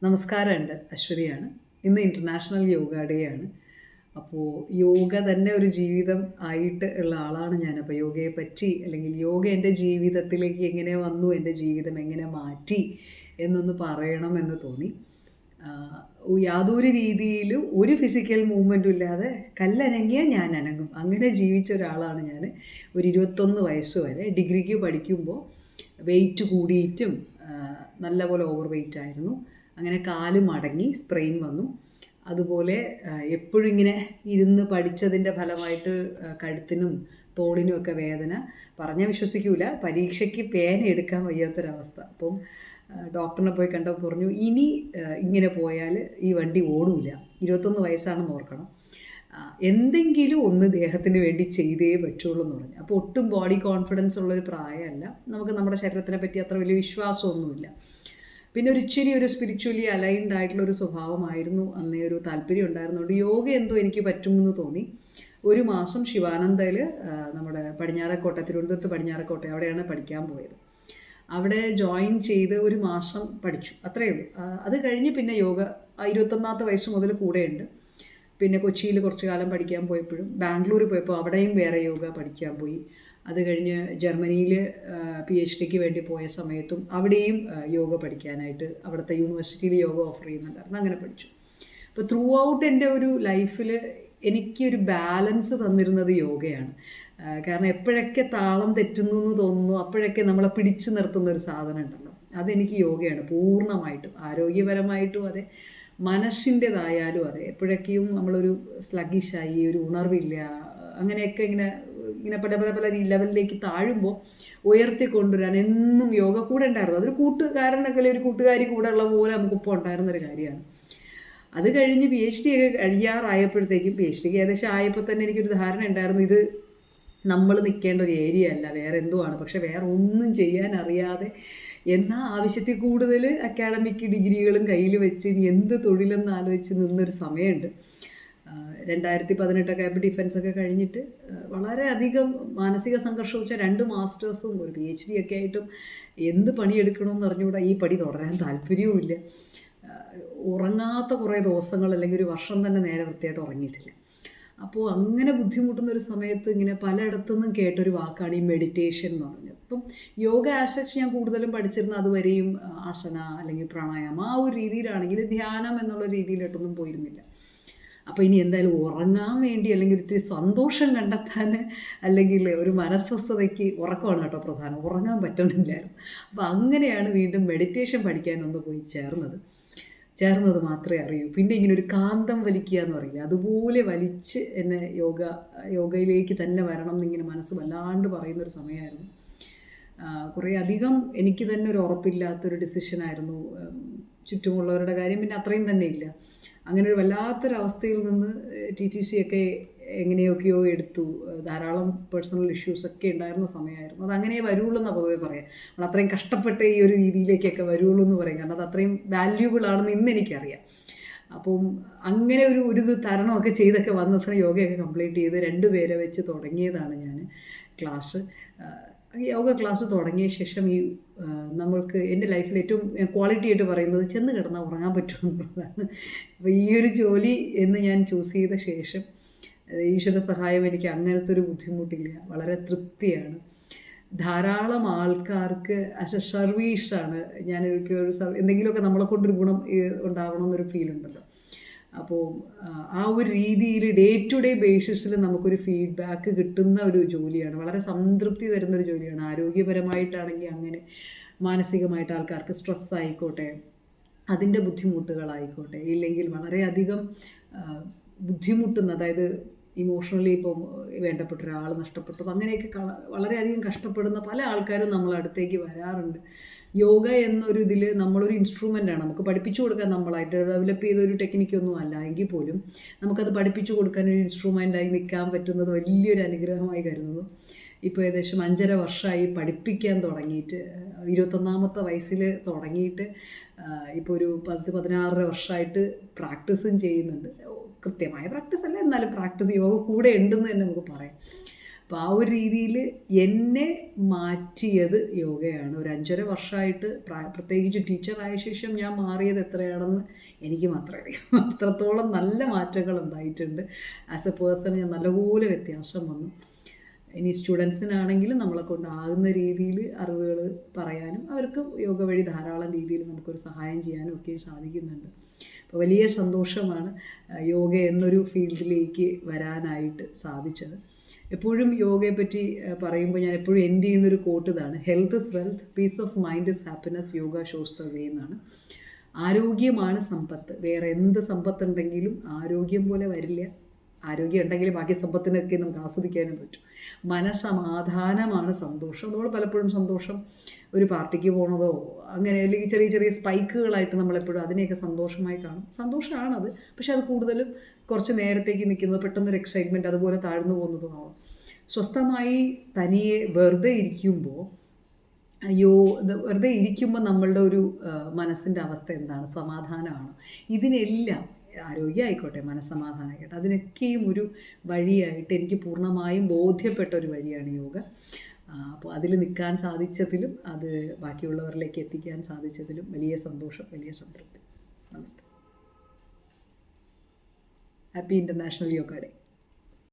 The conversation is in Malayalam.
നമസ്കാരമുണ്ട്. അശ്വതിയാണ്. ഇന്ന് ഇൻ്റർനാഷണൽ യോഗ ഡേ ആണ്. അപ്പോൾ യോഗ തന്നെ ഒരു ജീവിതം ആയിട്ട് ഉള്ള ആളാണ് ഞാൻ. അപ്പോൾ യോഗയെ പറ്റി അല്ലെങ്കിൽ യോഗ എൻ്റെ ജീവിതത്തിലേക്ക് എങ്ങനെ വന്നു, എൻ്റെ ജീവിതം എങ്ങനെ മാറ്റി എന്നൊന്ന് പറയണമെന്ന് തോന്നി. യാതൊരു രീതിയിലും ഒരു ഫിസിക്കൽ മൂവ്മെൻറ്റും ഇല്ലാതെ കല്ലനങ്ങിയാൽ ഞാൻ അനങ്ങും, അങ്ങനെ ജീവിച്ച ഒരാളാണ് ഞാൻ. ഒരു 21 വയസ്സ് വരെ ഡിഗ്രിക്ക് പഠിക്കുമ്പോൾ വെയിറ്റ് കൂടിയിട്ടും നല്ലപോലെ ഓവർ വെയിറ്റ് ആയിരുന്നു. അങ്ങനെ കാല് മടങ്ങി സ്പ്രെയിൻ വന്നു. അതുപോലെ എപ്പോഴും ഇങ്ങനെ ഇരുന്ന് പഠിച്ചതിൻ്റെ ഫലമായിട്ട് കഴുത്തിനും തോളിനുമൊക്കെ വേദന. പറഞ്ഞാൽ വിശ്വസിക്കില്ല, പരീക്ഷയ്ക്ക് പേന എടുക്കാൻ വയ്യാത്തൊരവസ്ഥ. അപ്പം ഡോക്ടറിനെ പോയി കണ്ടപ്പോൾ പറഞ്ഞു, ഇനി ഇങ്ങനെ പോയാൽ ഈ വണ്ടി ഓടില്ല. 21 വയസ്സാണെന്ന് ഓർക്കണം. എന്തെങ്കിലും ഒന്ന് ദേഹത്തിന് വേണ്ടി ചെയ്തേ പറ്റുള്ളൂ എന്ന് പറഞ്ഞു. അപ്പോൾ ഒട്ടും ബോഡി കോൺഫിഡൻസ് ഉള്ളൊരു പ്രായമല്ല, നമുക്ക് നമ്മുടെ ശരീരത്തിനെ പറ്റി അത്ര വലിയ വിശ്വാസമൊന്നുമില്ല. പിന്നെ ഇച്ചിരി ഒരു സ്പിരിച്വലി അലൈൻഡ് ആയിട്ടുള്ളൊരു സ്വഭാവമായിരുന്നു അന്നേ. ഒരു താല്പര്യം ഉണ്ടായിരുന്നുകൊണ്ട് യോഗ എന്തോ എനിക്ക് പറ്റുമെന്ന് തോന്നി. ഒരു മാസം ശിവാനന്ദയിൽ നമ്മുടെ പടിഞ്ഞാറക്കോട്ട, തിരുവനന്തപുരത്ത് പടിഞ്ഞാറക്കോട്ട, അവിടെയാണ് പഠിക്കാൻ പോയത്. അവിടെ ജോയിൻ ചെയ്ത് ഒരു മാസം പഠിച്ചു, അത്രയേ ഉള്ളൂ. അത് കഴിഞ്ഞ് പിന്നെ യോഗ 21 വയസ്സ് മുതൽ കൂടെയുണ്ട്. പിന്നെ കൊച്ചിയിൽ കുറച്ച് കാലം പഠിക്കാൻ പോയപ്പോഴും, ബാംഗ്ലൂർ പോയപ്പോൾ അവിടെയും വേറെ യോഗ പഠിക്കാൻ പോയി. അത് കഴിഞ്ഞ് ജർമ്മനിയിൽ PhDക്ക് വേണ്ടി പോയ സമയത്തും അവിടെയും യോഗ പഠിക്കാനായിട്ട് അവിടുത്തെ യൂണിവേഴ്സിറ്റിയിൽ യോഗ ഓഫർ ചെയ്യുന്നുണ്ടായിരുന്നു. അങ്ങനെ പഠിച്ചു. അപ്പോൾ ത്രൂ ഔട്ട് എൻ്റെ ഒരു ലൈഫിൽ എനിക്കൊരു ബാലൻസ് തന്നിരുന്നത് യോഗയാണ്. കാരണം എപ്പോഴൊക്കെ താളം തെറ്റുന്നു എന്ന് തോന്നുന്നു, അപ്പോഴൊക്കെ നമ്മളെ പിടിച്ചു നിർത്തുന്ന ഒരു സാധനം ഉണ്ടല്ലോ, അതെനിക്ക് യോഗയാണ് പൂർണ്ണമായിട്ടും. ആരോഗ്യപരമായിട്ടും അതെ, മനസ്സിൻ്റെതായാലും അതെ. എപ്പോഴൊക്കെയും നമ്മളൊരു സ്ലഗിഷായി, ഒരു ഉണർവില്ല, അങ്ങനെയൊക്കെ ഇങ്ങനെ പല ലെവലിലേക്ക് താഴുമ്പോൾ ഉയർത്തിക്കൊണ്ടുവരാൻ എന്നും യോഗ കൂടെ ഉണ്ടായിരുന്നു. അതൊരു കൂട്ടുകാരനൊക്കെ, ഒരു കൂട്ടുകാരി കൂടെ ഉള്ള പോലെ നമുക്കിപ്പോൾ ഉണ്ടായിരുന്നൊരു കാര്യമാണ്. അത് കഴിഞ്ഞ് PhD ഒക്കെ കഴിയാറായപ്പോഴത്തേക്കും, PhDക്ക് ഏകദേശം ആയപ്പോൾ തന്നെ എനിക്കൊരു ധാരണ ഉണ്ടായിരുന്നു, ഇത് നമ്മൾ നിൽക്കേണ്ട ഒരു ഏരിയ അല്ല, വേറെ എന്തോ ആണ്. പക്ഷെ വേറെ ഒന്നും ചെയ്യാൻ അറിയാതെ, എന്നാൽ ആവശ്യത്തിൽ കൂടുതൽ അക്കാഡമിക് ഡിഗ്രികളും കയ്യിൽ വെച്ച് ഇനി എന്ത് തൊഴിലെന്ന് ആലോചിച്ച് നിന്നൊരു സമയമുണ്ട്. 2018 ആയപ്പോൾ ഡിഫൻസൊക്കെ കഴിഞ്ഞിട്ട് വളരെയധികം മാനസിക സംഘർഷം. വെച്ചാൽ 2 മാസ്റ്റേഴ്സും ഒരു PhD ഒക്കെ ആയിട്ടും എന്ത് പണിയെടുക്കണമെന്ന് അറിഞ്ഞുകൂടാ. ഈ പണി തുടരാൻ താല്പര്യവുമില്ല. ഉറങ്ങാത്ത കുറേ ദിവസങ്ങൾ, അല്ലെങ്കിൽ ഒരു വർഷം തന്നെ നേരെ വൃത്തിയായിട്ട് ഉറങ്ങിയിട്ടില്ല. അപ്പോൾ അങ്ങനെ ബുദ്ധിമുട്ടുന്നൊരു സമയത്ത് ഇങ്ങനെ പലയിടത്തുനിന്നും കേട്ടൊരു വാക്കാണ് ഈ മെഡിറ്റേഷൻ എന്ന് പറഞ്ഞത്. അപ്പം യോഗ ആസച്ച് ഞാൻ കൂടുതലും പഠിച്ചിരുന്ന അതുവരെയും ആസന അല്ലെങ്കിൽ പ്രാണായാമം ആ ഒരു രീതിയിലാണെങ്കിൽ, ധ്യാനം എന്നുള്ള രീതിയിലോട്ടൊന്നും പോയിരുന്നില്ല. അപ്പോൾ ഇനി എന്തായാലും ഉറങ്ങാൻ വേണ്ടി, അല്ലെങ്കിൽ ഇത്തിരി സന്തോഷം കണ്ടെത്താൻ, അല്ലെങ്കിൽ ഒരു മനസ്വസ്ഥതയ്ക്ക് ഉറക്കമാണ് കേട്ടോ പ്രധാനം, ഉറങ്ങാൻ പറ്റണില്ലായിരുന്നു. അപ്പോൾ അങ്ങനെയാണ് വീണ്ടും മെഡിറ്റേഷൻ പഠിക്കാനൊന്ന് പോയി ചേർന്നത് മാത്രമേ അറിയൂ. പിന്നെ ഇങ്ങനെ ഒരു കാന്തം വലിക്കുക എന്ന് പറയില്ല, അതുപോലെ വലിച്ച് എന്നെ യോഗയിലേക്ക് തന്നെ വരണം എന്നിങ്ങനെ മനസ്സ് വല്ലാണ്ട് പറയുന്നൊരു സമയമായിരുന്നു. കുറേ അധികം എനിക്ക് തന്നെ ഒരു ഉറപ്പില്ലാത്തൊരു ഡിസിഷനായിരുന്നു. ചുറ്റുമുള്ളവരുടെ കാര്യം പിന്നെ അത്രയും തന്നെ ഇല്ല. അങ്ങനെ ഒരു വല്ലാത്തൊരവസ്ഥയിൽ നിന്ന് TTC ഒക്കെ എങ്ങനെയൊക്കെയോ എടുത്തു. ധാരാളം പേഴ്സണൽ ഇഷ്യൂസൊക്കെ ഉണ്ടായിരുന്ന സമയമായിരുന്നു. അതങ്ങനെ വരുള്ളൂ എന്നാണ് പൊതുവെ പറയാം. നമ്മൾ അത്രയും കഷ്ടപ്പെട്ട് ഈ ഒരു രീതിയിലേക്കൊക്കെ വരുള്ളൂ എന്ന് പറയും. കാരണം അത് അത്രയും വാല്യൂബിൾ ആണെന്ന് ഇന്ന് എനിക്കറിയാം. അപ്പം അങ്ങനെ ഒരു ഇത് തരണമൊക്കെ ചെയ്തൊക്കെ വന്ന ദിവസം യോഗയൊക്കെ കംപ്ലീറ്റ് ചെയ്ത് 2 പേരെ വെച്ച് തുടങ്ങിയതാണ് ഞാൻ ക്ലാസ്. യോഗ ക്ലാസ് തുടങ്ങിയ ശേഷം നമ്മൾക്ക് എൻ്റെ ലൈഫിൽ ഏറ്റവും ക്വാളിറ്റി ആയിട്ട് പറയുന്നത് ചെന്ന് കിടന്നാൽ ഉറങ്ങാൻ പറ്റുമെന്നുള്ളതാണ്. അപ്പോൾ ഈ ഒരു ജോലി എന്ന് ഞാൻ ചൂസ് ചെയ്ത ശേഷം ഈശ്വര സഹായം എനിക്ക് അങ്ങനത്തെ ഒരു ബുദ്ധിമുട്ടില്ല, വളരെ തൃപ്തിയാണ്. ധാരാളം ആൾക്കാർക്ക് ആസ് എ സർവീസാണ് ഞാൻ എന്തെങ്കിലുമൊക്കെ നമ്മളെ കൊണ്ടൊരു ഗുണം ഉണ്ടാവണമെന്നൊരു ഫീലുണ്ടല്ലോ. അപ്പോൾ ആ ഒരു രീതിയിൽ ഡേ ടു ഡേ ബേസിസിൽ നമുക്കൊരു ഫീഡ്ബാക്ക് കിട്ടുന്ന ഒരു ജോലിയാണ്, വളരെ സംതൃപ്തി തരുന്നൊരു ജോലിയാണ്. ആരോഗ്യപരമായിട്ടാണെങ്കിൽ അങ്ങനെ, മാനസികമായിട്ട് ആൾക്കാർക്ക് സ്ട്രെസ് ആയിക്കോട്ടെ, അതിൻ്റെ ബുദ്ധിമുട്ടുകളായിക്കോട്ടെ, ഇല്ലെങ്കിൽ വളരെയധികം ബുദ്ധിമുട്ടുന്ന, അതായത് ഇമോഷണലി ഇപ്പം വേണ്ടപ്പെട്ട ഒരാൾ നഷ്ടപ്പെട്ടു, അങ്ങനെയൊക്കെ വളരെയധികം കഷ്ടപ്പെടുന്ന പല ആൾക്കാരും നമ്മളടുത്തേക്ക് വരാറുണ്ട്. യോഗ എന്നൊരു ഇതിൽ നമ്മളൊരു ഇൻസ്ട്രുമെൻ്റാണ്, നമുക്ക് പഠിപ്പിച്ചു കൊടുക്കാൻ, നമ്മളായിട്ട് ഡെവലപ്പ് ചെയ്തൊരു ടെക്നിക്കൊന്നും അല്ല എങ്കിൽ പോലും നമുക്കത് പഠിപ്പിച്ചു കൊടുക്കാൻ ഒരു ഇൻസ്ട്രുമെൻ്റായി നിൽക്കാൻ പറ്റുന്നത് വലിയൊരു അനുഗ്രഹമായി കരുതുന്നു. ഇപ്പോൾ ഏകദേശം 5.5 വർഷമായി പഠിപ്പിക്കാൻ തുടങ്ങിയിട്ട്. 21 വയസ്സിൽ തുടങ്ങിയിട്ട് ഇപ്പോൾ ഒരു 16 വർഷമായിട്ട് പ്രാക്ടീസും ചെയ്യുന്നുണ്ട്. കൃത്യമായ പ്രാക്ടീസ് അല്ല, എന്നാലും പ്രാക്ടീസ് യോഗ കൂടെ ഉണ്ടെന്ന് തന്നെ നമുക്ക് പറയാം. അപ്പോൾ ആ ഒരു രീതിയിൽ എന്നെ മാറ്റിയത് യോഗയാണ്. ഒരു 5.5 വർഷമായിട്ട് പ്രത്യേകിച്ച് ടീച്ചറായ ശേഷം ഞാൻ മാറിയത് എത്രയാണെന്ന് എനിക്ക് മാത്രമേ അറിയൂ. അത്രത്തോളം നല്ല മാറ്റങ്ങൾ ഉണ്ടായിട്ടുണ്ട്. ആസ് എ പേഴ്സൺ ഞാൻ നല്ലപോലെ വ്യത്യാസം വന്നു. ഇനി സ്റ്റുഡൻസിനാണെങ്കിലും നമ്മളെ കൊണ്ടാകുന്ന രീതിയിൽ അറിവുകൾ പറയാനും അവർക്ക് യോഗ വഴി ധാരാളം രീതിയിൽ നമുക്കൊരു സഹായം ചെയ്യാനും ഒക്കെ സാധിക്കുന്നുണ്ട്. അപ്പോൾ വലിയ സന്തോഷമാണ് യോഗ എന്നൊരു ഫീൽഡിലേക്ക് വരാനായിട്ട് സാധിച്ചത്. എപ്പോഴും യോഗയെപ്പറ്റി പറയുമ്പോൾ ഞാൻ എപ്പോഴും എൻഡ് ചെയ്യുന്നൊരു കോട്ട് ഇതാണ്: health is wealth, peace of mind is happiness, yoga shows the way എന്നാണ്. ആരോഗ്യമാണ് സമ്പത്ത്. വേറെ എന്ത് സമ്പത്തുണ്ടെങ്കിലും ആരോഗ്യം പോലെ വരില്ല. ആരോഗ്യം ഉണ്ടെങ്കിൽ ബാക്കി സമ്പത്തിനൊക്കെ നമുക്ക് ആസ്വദിക്കാനും പറ്റും. മനസ്സമാധാനമാണ് സന്തോഷം. നമ്മൾ പലപ്പോഴും സന്തോഷം ഒരു പാർട്ടിക്ക് പോകണതോ അങ്ങനെ, അല്ലെങ്കിൽ ചെറിയ ചെറിയ സ്പൈക്കുകളായിട്ട് നമ്മളെപ്പോഴും അതിനെയൊക്കെ സന്തോഷമായി കാണും. സന്തോഷമാണത്, പക്ഷെ അത് കൂടുതലും കുറച്ച് നേരത്തേക്ക് നിൽക്കുന്നത്, പെട്ടെന്നൊരു എക്സൈറ്റ്മെൻറ്റ് അതുപോലെ താഴ്ന്നു പോകുന്നതുമാവും. സ്വസ്ഥമായി തനിയെ വെറുതെ ഇരിക്കുമ്പോൾ വെറുതെ ഇരിക്കുമ്പോൾ നമ്മളുടെ ഒരു മനസ്സിൻ്റെ അവസ്ഥ എന്താണ്? സമാധാനമാണ്. ഇതിനെല്ലാം ആരോഗ്യം ആയിക്കോട്ടെ, മനസ്സമാധാനം ആയിക്കോട്ടെ, അതിനൊക്കെയും ഒരു വഴിയായിട്ട് എനിക്ക് പൂർണ്ണമായും ബോധ്യപ്പെട്ട ഒരു വഴിയാണ് യോഗ. അപ്പോൾ അതിൽ നിൽക്കാൻ സാധിച്ചതിലും അത് ബാക്കിയുള്ളവരിലേക്ക് എത്തിക്കാൻ സാധിച്ചതിലും വലിയ സന്തോഷം, വലിയ സംതൃപ്തി. നമസ്തേ. Happy international yoga day.